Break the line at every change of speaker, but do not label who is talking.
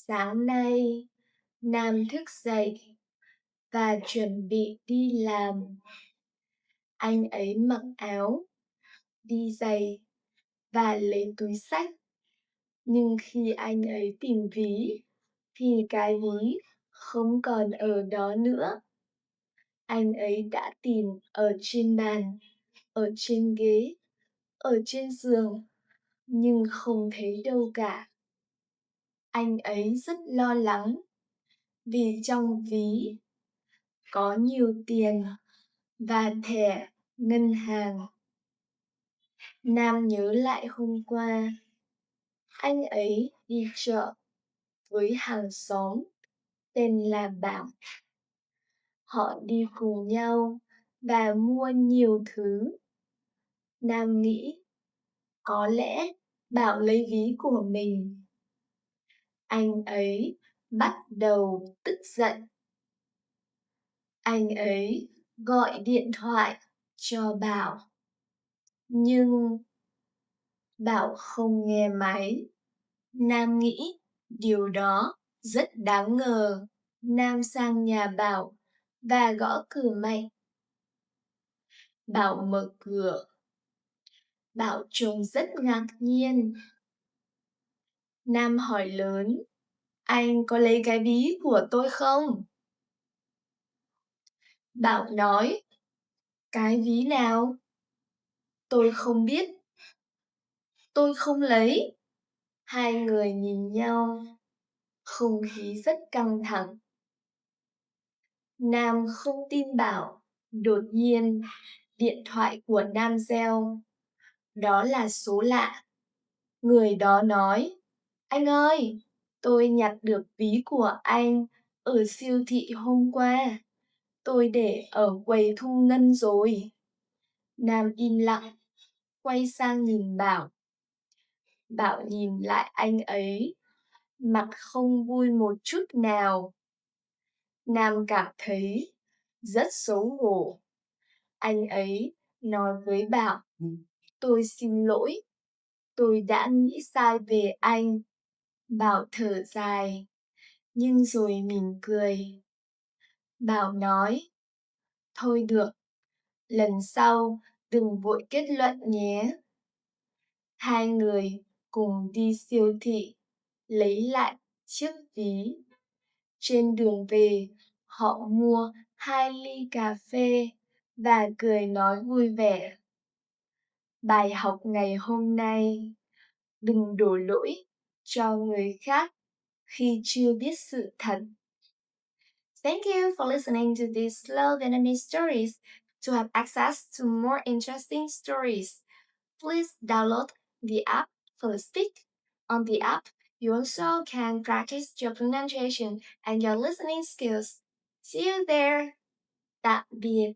Sáng nay, Nam thức dậy và chuẩn bị đi làm. Anh ấy mặc áo, đi giày và lấy túi xách. Nhưng khi anh ấy tìm ví, thì cái ví không còn ở đó nữa. Anh ấy đã tìm ở trên bàn, ở trên ghế, ở trên giường, nhưng không thấy đâu cả. Anh ấy rất lo lắng vì trong ví có nhiều tiền và thẻ ngân hàng. Nam nhớ lại hôm qua, anh ấy đi chợ với hàng xóm tên là Bảo. Họ đi cùng nhau và mua nhiều thứ. Nam nghĩ có lẽ Bảo lấy ví của mình. Anh ấy bắt đầu tức giận. Anh ấy gọi điện thoại cho Bảo, nhưng Bảo không nghe máy. Nam nghĩ điều đó rất đáng ngờ. Nam sang nhà Bảo và gõ cửa mạnh. Bảo mở cửa. Bảo trông rất ngạc nhiên. Nam hỏi lớn, anh có lấy cái ví của tôi không? Bảo nói, cái ví nào? Tôi không biết. Tôi không lấy. Hai người nhìn nhau, không khí rất căng thẳng. Nam không tin Bảo. Đột nhiên, điện thoại của Nam reo. Đó là số lạ. Người đó nói, anh ơi, tôi nhặt được ví của anh ở siêu thị hôm qua. Tôi để ở quầy thu ngân rồi. Nam im lặng, quay sang nhìn Bảo. Bảo nhìn lại anh ấy, mặt không vui một chút nào. Nam cảm thấy rất xấu hổ. Anh ấy nói với Bảo, tôi xin lỗi, tôi đã nghĩ sai về anh. Bảo thở dài, nhưng rồi mỉm cười. Bảo nói, thôi được, lần sau đừng vội kết luận nhé. Hai người cùng đi siêu thị, lấy lại chiếc ví. Trên đường về, họ mua 2 ly cà phê và cười nói vui vẻ. Bài học ngày hôm nay, đừng đổ lỗi cho người khác khi chưa biết sự thật. Thank you for listening to these slow Vietnamese stories. To have access to more interesting stories, please download the app for Speak. On the app, you also can practice your pronunciation and your listening skills. See you there. Tạm biệt.